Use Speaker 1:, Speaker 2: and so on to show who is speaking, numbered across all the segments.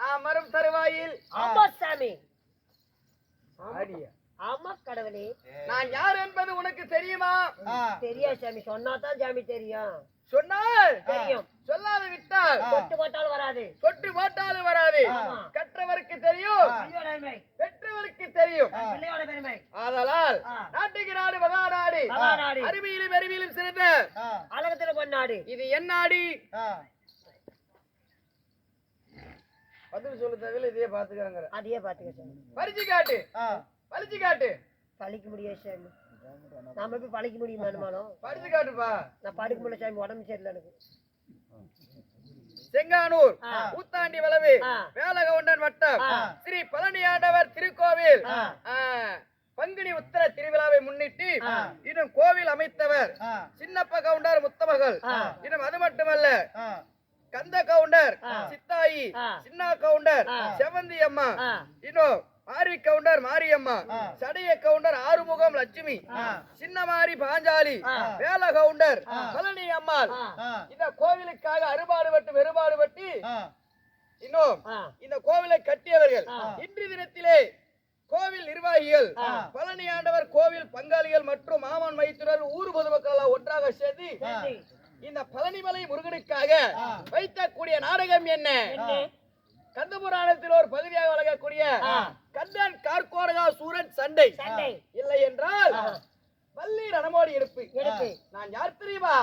Speaker 1: நான் வரும் தருவாயில்
Speaker 2: ஆமா சாமி.
Speaker 1: ஆமா
Speaker 2: கடவுளே.
Speaker 1: நான் யார் என்பது உனக்கு தெரியுமா?
Speaker 2: தெரியாது சாமி. சொன்னாதான் சாமி தெரியும்.
Speaker 1: சொன்னால்
Speaker 2: தெரியும்.
Speaker 1: சொல்லாது விட்டால்
Speaker 2: சொட்டு போட்டாலும் வராது.
Speaker 1: சொட்டு போட்டாலும் வராது. கற்றவருக்கு தெரியும், பெற்றவருக்கு தெரியும். ஆதலால் நாட்டுக்கு நாடு மகாநாடு, அறிவியலும் அறிவியலும் சிறந்த
Speaker 2: அழகத்துல பொன்னாடு.
Speaker 1: இது என் நாடு. பதில் சொல்ல தேவையில்லை, இதையே பாத்துக்காங்க.
Speaker 2: அதையே பாத்துக்க சாமி.
Speaker 1: பறிச்சு காட்டு, பறிச்சு காட்டு.
Speaker 2: பழிக்க முடியாது சாமி. நாம போய் பழிக்க முடியுமா?
Speaker 1: பறிச்சு காட்டுப்பா.
Speaker 2: நான் படுக்க முடியல சாமி, உடம்பு சரியில்லை எனக்கு.
Speaker 1: செங்கானூர் ஊத்தாண்டி வளவு வேலகவுண்டன் வட்டம் ஸ்ரீ பழனி ஆண்டவர் திருக்கோவில் பங்குனி உத்தர திருவிழாவை முன்னிட்டு இன்னும் கோவில் அமைத்தவர் சின்னப்ப கவுண்டர் முத்தமகள். இன்னும் அது மட்டுமல்ல, கந்த கவுண்டர் சித்தாயி, சின்ன கவுண்டர் செவந்தி அம்மா, இன்னும் மாரி கவுண்டர் மாரியம்மா, சடைய கவுண்டர் ஆறுமுகம் லட்சுமி, சின்ன மாரி பாஞ்சாலி, வேல கவுண்டர் பழனி அம்மாள் இந்த கோவிலுக்காக அறுபாடுபட்டு வெறுபாடுபட்டு இன்னும் இந்த கோவிலை கட்டியவர்கள். இன்று தினத்திலே கோவில் நிர்வாகிகள், பழனி ஆண்டவர் கோவில் பங்காளிகள் மற்றும் மாமன் மைத்துனர் ஊர் பொதுமக்கள் ஒன்றாக சேர்ந்து இந்த பழனிமலை முருகனுக்காக வைக்கக்கூடிய நாடகம் என்ன? கந்தபுராணத்தில் ஒரு பகுதியாக வழங்கக்கூடிய கந்தன் கார்கோடகா சூரன் சண்டை. இல்லை என்றால் வள்ளி ரணமோடி எடுப்பு. நான் யார் தெரியுமா?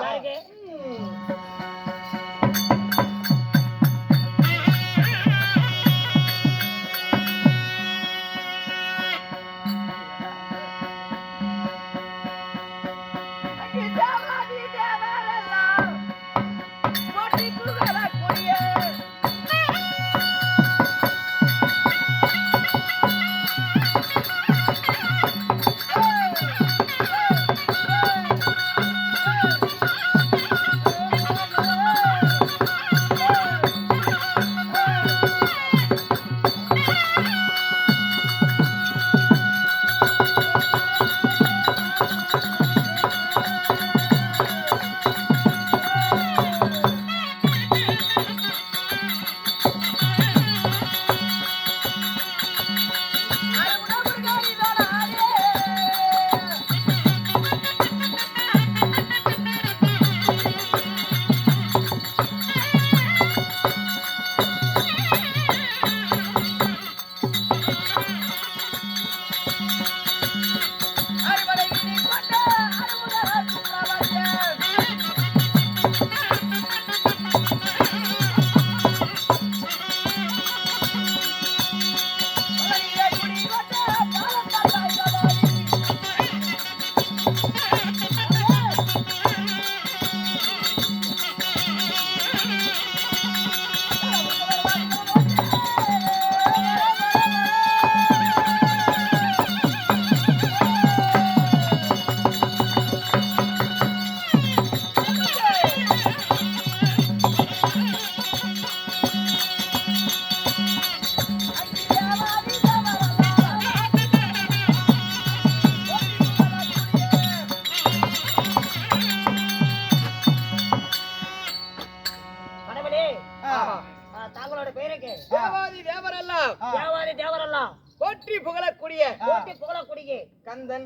Speaker 1: போற்றி புகழக்கூடிய கந்தன்,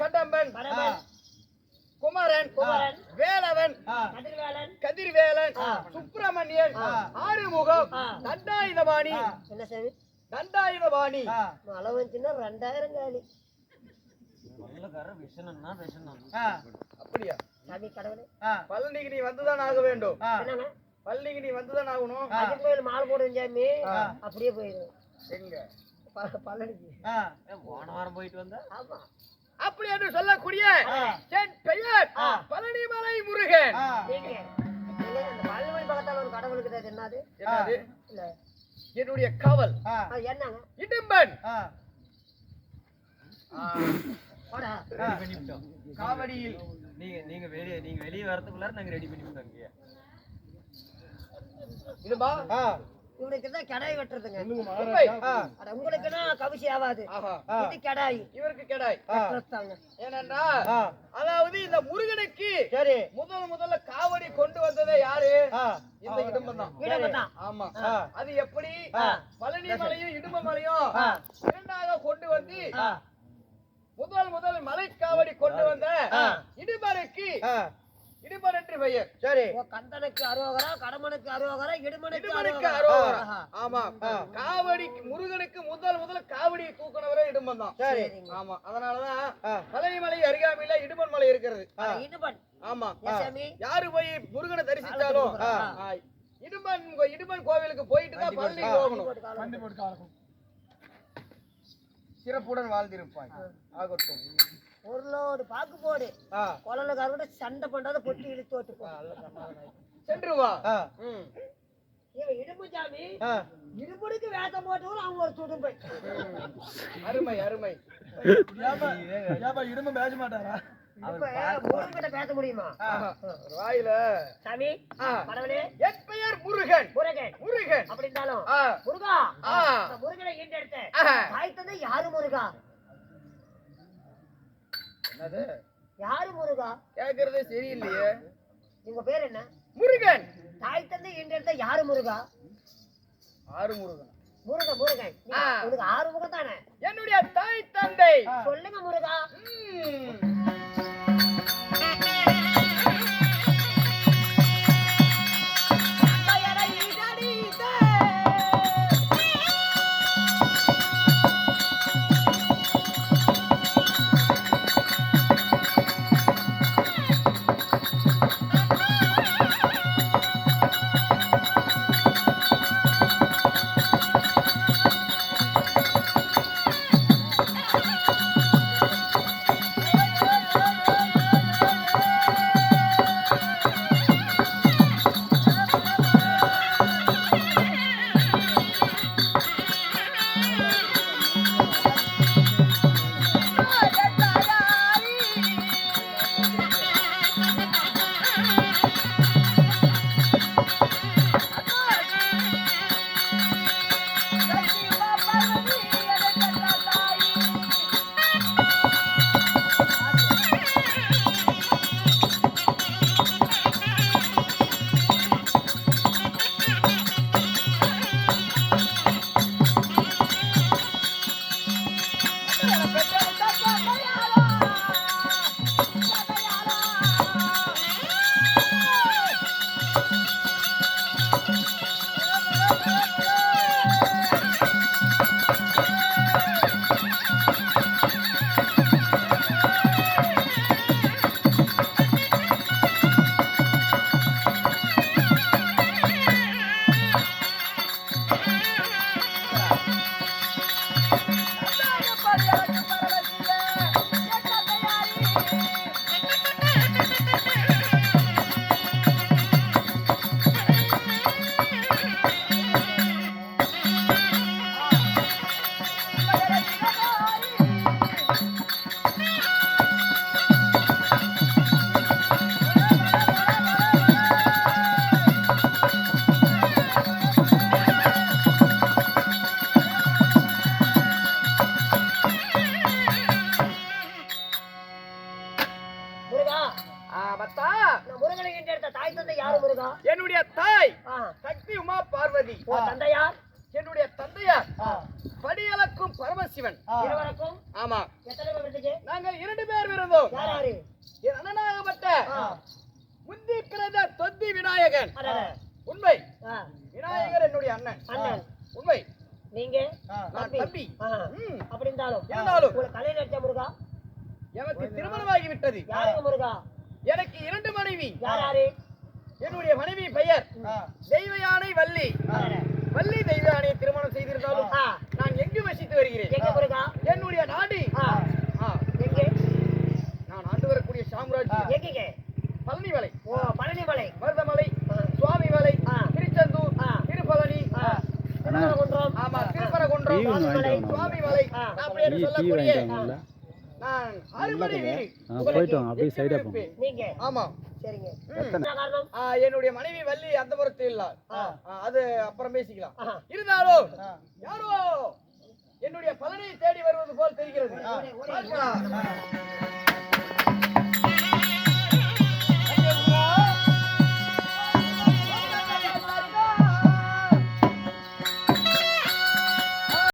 Speaker 1: கடம்பன், குமரன், வேலவன், கதிர்வேலன், சுப்பிரமணியன், ஆறுமுகம், தண்டாயுதபாணி.
Speaker 2: என்ன சாமி?
Speaker 1: தண்டாயுதபாணி
Speaker 2: அளவுச்சுன்னா 2000 காலி.
Speaker 1: அப்படியா
Speaker 2: சாமி? கடவுளே,
Speaker 1: பழனிக்கு நீ வந்துதான் ஆக வேண்டும். பழனிக்கு நீ வந்துதான் ஆகணும்.
Speaker 2: கோயில் மாலை போடுவேன் சாமி, அப்படியே போயிடும்.
Speaker 1: எங்க
Speaker 2: பழனிக்கு
Speaker 1: போன வாரம் போயிட்டு வந்தா. ஆமா, அப்படி என்று சொல்லக்கூடிய என் பெயர் பழனிமலை முருகன்.
Speaker 2: பழனிமலை பக்கத்தால் ஒரு கடவுளுக்கு என்னது? இல்ல,
Speaker 1: என்னுடைய காவல்.
Speaker 2: என்னங்க?
Speaker 1: இடும்பன். காவடியில்
Speaker 3: நீங்க வெளியே வரதுக்குள்ளார நாங்க ரெடி பண்ணி விட்டோம்.
Speaker 1: இதுபா
Speaker 2: இவனுக்கு தான் கடாய் வெட்டுறதுங்க.
Speaker 1: உண்மை.
Speaker 2: அட உங்களுக்குன்னா கவிசி ஆகாது.
Speaker 1: ஆஹா.
Speaker 2: இது கடாய்.
Speaker 1: இவருக்கு கெடாய்.
Speaker 2: வெட்டுறதுதாங்க.
Speaker 1: ஏனென்றா அதாவது இந்த முருகனுக்கு
Speaker 3: சரி
Speaker 1: முதல்ல காவடி கொண்டு வந்ததே யாரு? இந்த இடும்பன் தான்.
Speaker 2: இடும்பன் தான்.
Speaker 1: ஆமா. அது எப்படி பழனி மலையும் இடும்ப மலையும் இரண்டாக கொண்டு வந்து முதல் மலை காவடி கொண்டு வந்த இடும்பனுக்கு இடும்பன் என்று பெயர்.
Speaker 3: சரி
Speaker 2: ஓ கந்தனுக்கு அரோகரா, கடமனுக்கு அரோகரா, இடுமனுக்கு
Speaker 1: இடும்பனுக்கு
Speaker 2: அரோகரா.
Speaker 1: அரோகரா. ஆமா. காவடி முருகனுக்கு முதல் காவடி தூக்குனவரே இடும்பன் தான்.
Speaker 3: சரி
Speaker 1: ஆமா. அதனாலதான் பழனி மலை அருகாமையில இடும்பன் மலை இருக்கிறது.
Speaker 2: இடுமன்.
Speaker 1: ஆமா.
Speaker 2: சாமி.
Speaker 1: யாரு போய் முருகனை தரிசிச்சாலும் இடுமன் கோவிலுக்கு போயிட்டு தான் பழனிக்கு போகணும். சிறப்புடன் வாழ்ந்திருப்பாய். ஆகட்டும்.
Speaker 2: பொருளோடு பாக்கு போடு. குழந்தைக்காரோட சண்டை பண்றத பொட்டி இழுத்து ஓட்டுப்போ.
Speaker 1: சென்று வா.
Speaker 2: இவன் இடும்பு சாமி இடும்புக்கு வேஷம் போட்டவங்க அவங்க ஒரு துடும்பை.
Speaker 1: அருமை அருமை.
Speaker 3: இடும்ப பேச மாட்டாரா?
Speaker 2: முருகன்கிட்ட பேச முடியுமா?
Speaker 1: வாயில
Speaker 2: சாமி மனவனே
Speaker 1: என் பெயர் முருகன்.
Speaker 2: முருகன்
Speaker 1: முருகன்
Speaker 2: அப்படி இருந்தாலும் முருகா முருகனை ஈண்டெடுத்த தாய் தந்தை யாரு முருகா?
Speaker 1: என்னது
Speaker 2: யாரு முருகா?
Speaker 1: கேக்குறதே சரியில்லையே.
Speaker 2: உங்க பேர் என்ன?
Speaker 1: முருகன்.
Speaker 2: தாய் தந்தை ஈண்டெடுத்த யாரு முருகா?
Speaker 1: ஆறு முருகன்.
Speaker 2: முருகன் முருகன் உனக்கு ஆறு முகம் தானே?
Speaker 1: என்னுடைய தாய் தந்தை
Speaker 2: சொல்லுங்க முருகா.
Speaker 1: என்னுடைய தாய் சக்தி உமா பார்வதி.
Speaker 2: தந்தையார்
Speaker 1: என்னுடைய தந்தையார் படியளக்கும் பரமசிவன்.
Speaker 2: இருவருக்கும்
Speaker 1: ஆமா
Speaker 2: எத்தனை பேர் இருந்துச்சு?
Speaker 1: நாங்கள் 2 பேர் இருந்தோம்.
Speaker 2: யாரு?
Speaker 1: என் அண்ணனாகப்பட்ட முந்தி பிறந்த தொந்தி விநாயகன். உண்மை. விநாயகர் என்னுடைய அண்ணன். உண்மை.
Speaker 2: நீங்க
Speaker 1: நான் தம்பி.
Speaker 2: அப்படி இருந்தாலும்
Speaker 1: இருந்தாலும்
Speaker 2: கல்யாணம் அடிச்ச முருகா?
Speaker 1: எனக்கு திருமணமாகி விட்டது.
Speaker 2: யாருங்க முருகா?
Speaker 1: எனக்கு 2 மனைவி.
Speaker 2: யாரு?
Speaker 1: என்னுடைய மனைவி பெயர் தெய்வயானை வள்ளி. வள்ளி தெய்வயானை திருமணம் செய்திருந்தாலும் நான் எங்கு வசித்து வருகிறேன்?
Speaker 2: எங்க முருகா?
Speaker 1: என்னுடைய நாடு
Speaker 2: எங்கே?
Speaker 1: நான் ஆண்டு வரக்கூடிய சாம்ராஜ்யம்
Speaker 2: எங்க?
Speaker 1: பழனி மலை.
Speaker 2: பழனி மலை,
Speaker 1: மருதமலை, சுவாமி மலை, திருச்செந்தூர், திருப்பழனி, ஆமா திருப்பரங்குன்றம், சுவாமி மலை அப்படின்னு சொல்லக்கூடிய நான் 6 மலை வீடு.
Speaker 4: போயிட்டோம் அப்படியே சைடா போங்க.
Speaker 2: நீங்க?
Speaker 1: ஆமா
Speaker 2: சரிங்க.
Speaker 1: ம்.
Speaker 2: என்ன காரணம்?
Speaker 1: என்னுடைய மனைவி வள்ளி அந்த புறத்து இல்ல அது அப்புறம் பேசிக்கலாம். இருந்தாலும் யாரோ என்னுடைய பலனை தேடி வருவது போல் தெரிகிறது. பார்க்கலாம்.